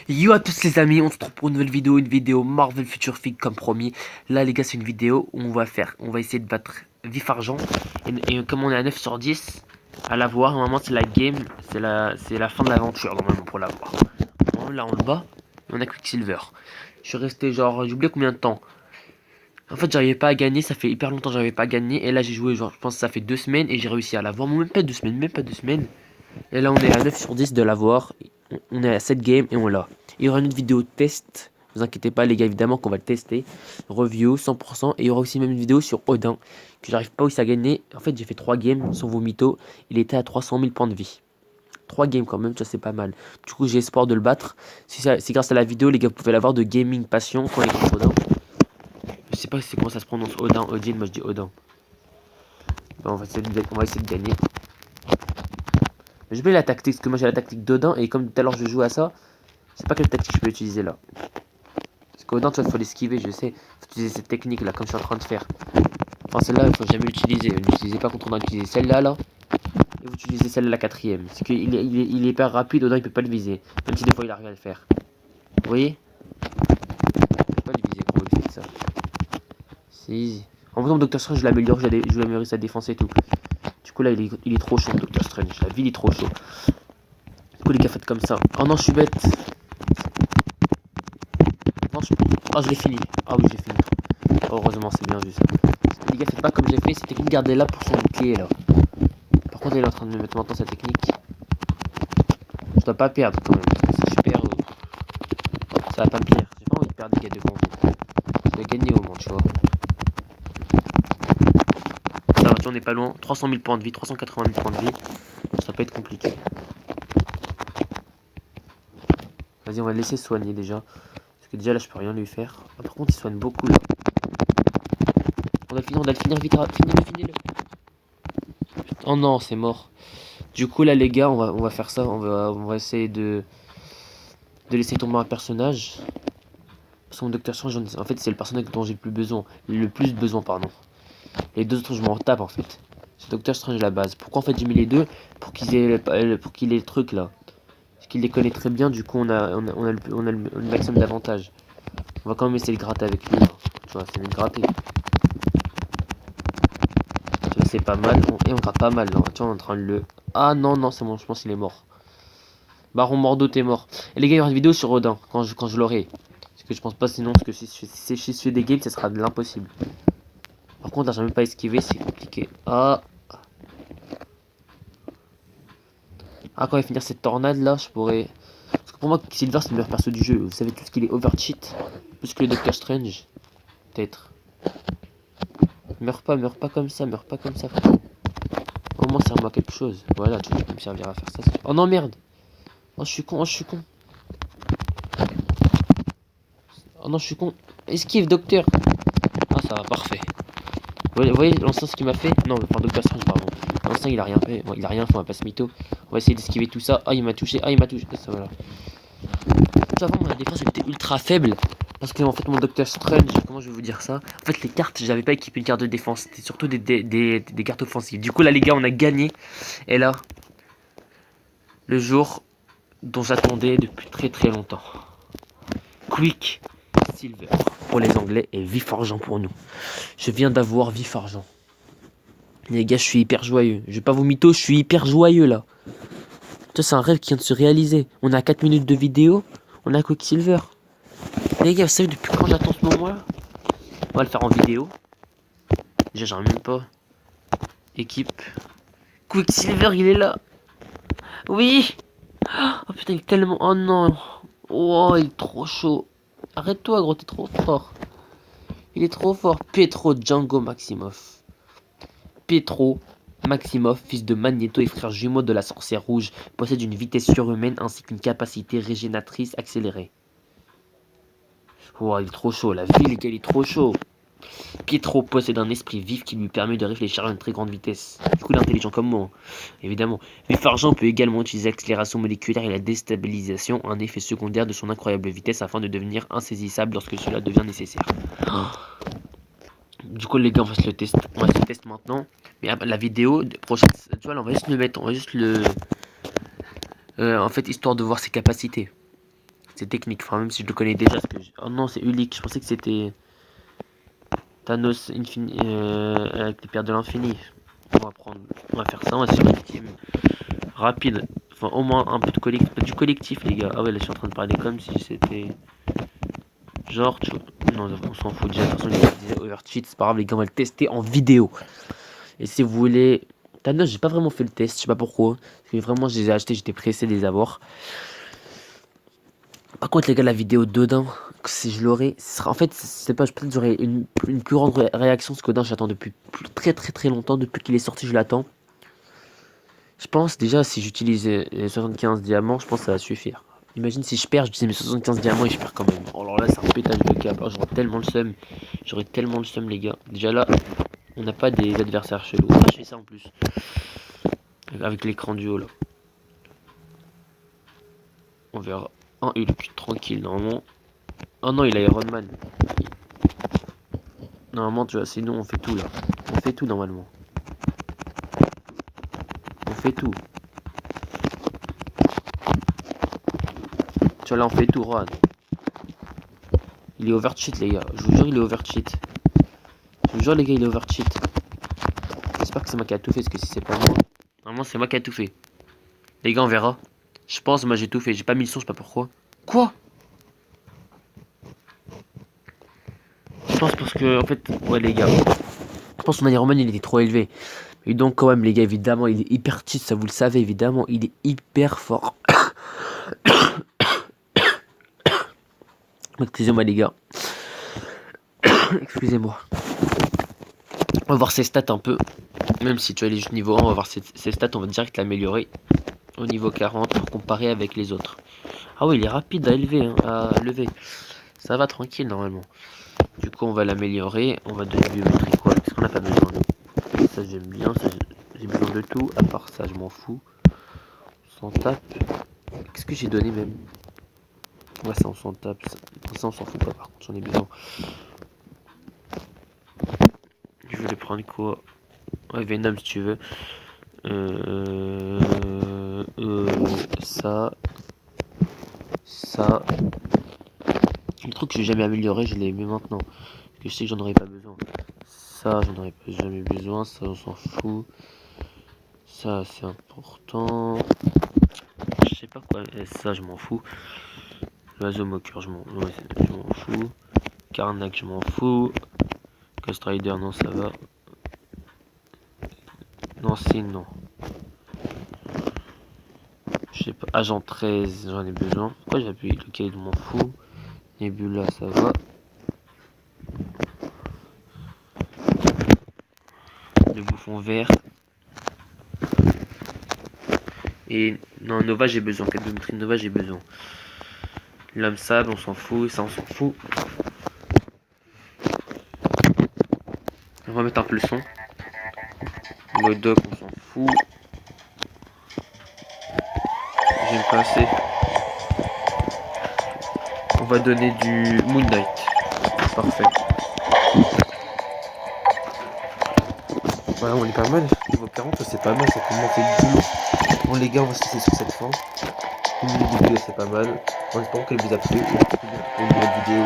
Yo à tous les amis, on se retrouve pour une nouvelle vidéo, Marvel Future Fig comme promis. Là les gars, c'est une vidéo où on va essayer de battre Vif Argent. Et comme on est à 9 sur 10, à l'avoir, normalement c'est la game, c'est la fin de l'aventure normalement pour l'avoir. Bon, là on le bat, on a Quicksilver. Je suis resté genre, j'ai oublié combien de temps. En fait j'arrivais pas à gagner, ça fait hyper longtemps que j'arrivais pas à gagner. Et là j'ai joué genre, je pense que ça fait 2 semaines et j'ai réussi à l'avoir. Même pas 2 semaines, même pas 2 semaines. Et là on est à 9 sur 10 de l'avoir. On est à 7 games et on l'a. Il y aura une autre vidéo test. Ne vous inquiétez pas les gars, évidemment qu'on va le tester. Review 100%. Et il y aura aussi même une vidéo sur Odin. Que j'arrive pas aussi à gagner. En fait j'ai fait 3 games sur vos mythos. Il était à 300 000 points de vie. 3 games quand même, ça c'est pas mal. Du coup j'ai espoir de le battre. C'est grâce à la vidéo les gars, vous pouvez l'avoir de Gaming Passion quand il est contre Odin. Je sais pas c'est comment ça se prononce. Odin, Odin, moi je dis Odin. Bon, on va essayer de gagner. Je mets la tactique, parce que moi j'ai la tactique d'Odin, et comme tout à l'heure je joue à ça, je sais pas quelle tactique je peux utiliser là. Parce qu'Odin, tu vois, il faut l'esquiver, je sais. Faut utiliser cette technique là, comme je suis en train de faire. Enfin, celle-là, il faut jamais l'utiliser. N'utilisez pas contre Odin, utilisez celle-là là. Et vous utilisez celle-là, la quatrième. Parce qu'il il est hyper rapide, Odin il peut pas le viser. Même si des fois il arrive à le faire. Vous voyez? Il peut pas le viser quand vous faites ça. C'est easy. En vrai, mon Doctor Strange, je l'améliore, je vais améliorer sa défense et tout. Du coup là, il est trop chaud, Doctor Strange. La ville est trop chaud. Du coup, les gars, faites comme ça. Oh non, je suis bête. Non, oh, je l'ai fini. Ah oui, j'ai fini. Heureusement, c'est bien juste. Les gars, faites pas comme j'ai fait. Cette technique, gardez-la pour son clé là. Par contre, il est en train de me mettre maintenant sa technique. Je dois pas perdre quand même. Parce que si je perds, ça va pas me plaire. J'ai pas envie de perdre des gars devant vous. Je dois gagner au moins, tu vois. Ça va, tu vois, on est pas loin. 300 000 points de vie, 380 000 points de vie. Ça peut être compliqué. Vas-y, on va le laisser soigner déjà. Parce que déjà là, je peux rien lui faire. Ah, par contre, il soigne beaucoup là. On va le finir vite. Finis-le. Oh non, c'est mort. Du coup, là, les gars, on va faire ça. On va essayer de laisser tomber un personnage. Parce que mon Docteur Strange, en fait, c'est le personnage dont j'ai le plus besoin. Le plus besoin, pardon. Les deux autres, je m'en tape, en fait. C'est Docteur Strange, la base. Pourquoi, en fait, j'ai mis les deux? Pour qu'il ait le truc, là. Parce qu'il les connaît très bien, du coup, on a le maximum d'avantages. On va quand même essayer de gratter avec lui, là. Tu vois, c'est de gratter. Tu vois, c'est pas mal. Et on gratte pas mal, là. Tu vois, on est en train de le... Ah, non, non, c'est bon, je pense qu'il est mort. Baron Mordo, t'es mort. Et les gars, il y aura une vidéo sur Odin, quand je l'aurai. Parce que je pense pas sinon, parce que si je fais des games, ça sera de l'impossible. Par contre, là, j'ai même pas esquivé, c'est compliqué. Ah. Ah, quand il va finir cette tornade là, je pourrais... Parce que pour moi, Silver, c'est le meilleur perso du jeu. Vous savez tout ce qu'il est overcheat. Plus que le Doctor Strange. Peut-être. Meurs pas comme ça, meurs pas comme ça, frère. Au moins, serve-moi quelque chose. Voilà, tu peux me servir à faire ça. Oh non, merde. Oh, je suis con, oh, je suis con. Oh non, je suis con. Esquive, docteur. Ah, ça va, parfait. Vous voyez l'ancien ce qu'il m'a fait? Non, enfin Doctor Strange, pardon. L'ancien il a rien fait. Bon, il a rien fait, on va pas se mytho. On va essayer d'esquiver tout ça. Ah, il m'a touché. Ah, il m'a touché. Ça, voilà. Avant, la défense elle était ultra faible. Parce que en fait, mon Doctor Strange, comment je vais vous dire ça? En fait, les cartes, j'avais pas équipé une carte de défense. C'était surtout des cartes offensives. Du coup, là, les gars, on a gagné. Et là, le jour dont j'attendais depuis très très longtemps. Quick Silver pour les Anglais et Vif Argent pour nous. Je viens d'avoir Vif Argent. Les gars, je suis hyper joyeux. Je vais pas vous mytho, je suis hyper joyeux là. Ça, c'est un rêve qui vient de se réaliser. On a 4 minutes de vidéo. On a Quicksilver. Les gars, vous savez depuis quand j'attends ce moment-là? On va le faire en vidéo. Déjà, j'en ai même pas. Équipe. Quicksilver, il est là. Oui. Oh putain, il est tellement... Oh non. Oh, il est trop chaud. Arrête-toi, gros, t'es trop fort. Il est trop fort. Pietro Django Maximoff. Pietro Maximoff, fils de Magneto et frère jumeau de la sorcière rouge, possède une vitesse surhumaine ainsi qu'une capacité régénératrice accélérée. Oh, il est trop chaud, la ville, les gars, il est trop chaud. Pietro possède un esprit vif qui lui permet de réfléchir à une très grande vitesse. Du coup, il est intelligent comme moi, hein, évidemment. Vif Argent peut également utiliser l'accélération moléculaire et la déstabilisation, un effet secondaire de son incroyable vitesse afin de devenir insaisissable lorsque cela devient nécessaire. Oh. Du coup, les gars, on va se le test maintenant. Mais la vidéo prochaine, tu vois, là, on va juste le mettre, on va juste le... en fait, histoire de voir ses capacités. C'est technique, enfin même si je le connais déjà. Oh non, c'est Ulik, je pensais que c'était Thanos Infini, avec les pierres de l'infini. On va faire ça, on va se faire une team rapide. Enfin au moins un peu de du collectif les gars. Ah ouais là je suis en train de parler comme si c'était... Genre, non, on s'en fout déjà. De toute façon, les gars disaient overcheat, c'est pas grave, les gars, on va le tester en vidéo. Et si vous voulez. Thanos, j'ai pas vraiment fait le test, je sais pas pourquoi. Parce que vraiment, je les ai achetés, j'étais pressé de les avoir. Par contre, les gars, la vidéo d'Odin, si je l'aurais, ce sera. En fait, c'est pas, peut-être j'aurais une plus grande réaction, parce qu'Odin, j'attends depuis très longtemps. Depuis qu'il est sorti, je l'attends. Je pense déjà, si j'utilise les 75 diamants, je pense que ça va suffire. Imagine si je perds, je disais mes 75 diamants et je perds quand même. Oh, alors là, c'est un pétage de câble. Oh, j'aurais tellement le seum. J'aurais tellement le seum, les gars. Déjà là, on n'a pas des adversaires chelous. Ah, je fais ça en plus. Avec l'écran du haut là. On verra. Un Hulk, tranquille, normalement. Oh non, il a Iron Man. Normalement, tu vois, sinon on fait tout là. On fait tout normalement. On fait tout. Tu vois, là, on fait tout, Rohan. Il est overcheat, les gars. Je vous jure, il est overcheat. Je vous jure, les gars, il est overcheat. J'espère que c'est moi qui a tout fait, parce que si c'est pas moi. Normalement, c'est moi qui a tout fait. Les gars, on verra. Je pense, moi j'ai tout fait. J'ai pas mis le son, je sais pas pourquoi. Quoi? Je pense parce que, en fait, ouais, les gars. Je pense que mon Iron Man, il était trop élevé. Et donc, quand même, les gars, évidemment, il est hyper cheat, ça vous le savez, évidemment. Il est hyper fort. Excusez-moi, les gars. Excusez-moi. On va voir ses stats un peu. Même si tu as les juste niveau 1, on va voir ses stats, on va direct l'améliorer au niveau 40 pour comparer avec les autres. Ah oui, il est rapide à élever, hein, à lever. Ça va tranquille normalement. Du coup, on va l'améliorer. On va donner biométrie quoi. Qu'est-ce qu'on n'a pas besoin de... Ça, j'aime bien. J'ai besoin de tout. À part ça, je m'en fous. On s'en tape. Qu'est-ce que j'ai donné même? Ouais, ça, on s'en tape. Ça, on s'en fout pas. Par contre, j'en ai besoin. Je voulais prendre quoi? Ouais, Venom si tu veux. Ça. Ça. Le truc que j'ai jamais amélioré, je l'ai mis maintenant. Parce que je sais que j'en aurais pas besoin. Ça, j'en aurais jamais besoin. Ça, on s'en fout. Ça, c'est important. Je sais pas quoi. Et ça, je m'en fous. L'oiseau moqueur, je m'en fous. Karnak, je m'en fous. Ghost Rider, non, ça va. Non, c'est non. Je sais pas. Agent 13, j'en ai besoin. Pourquoi j'appuie lequel, je m'en fous. Nebula, ça va. Le bouffon vert. Et non, Nova, j'ai besoin. Cadbiométrie Nova, j'ai besoin. L'homme sable, on s'en fout. Ça, on s'en fout. On va mettre un peu le son. Modoc, on s'en fout. J'aime pas assez. On va donner du Moon Knight. Parfait. Voilà, on est pas mal. Niveau 40, c'est pas mal. Ça commence à être boulot. Bon, les gars, on va se laisser sur cette fin. Une minute de vidéo, c'est pas mal. En espérant qu'elle vous a plu. Et pour une nouvelle vidéo.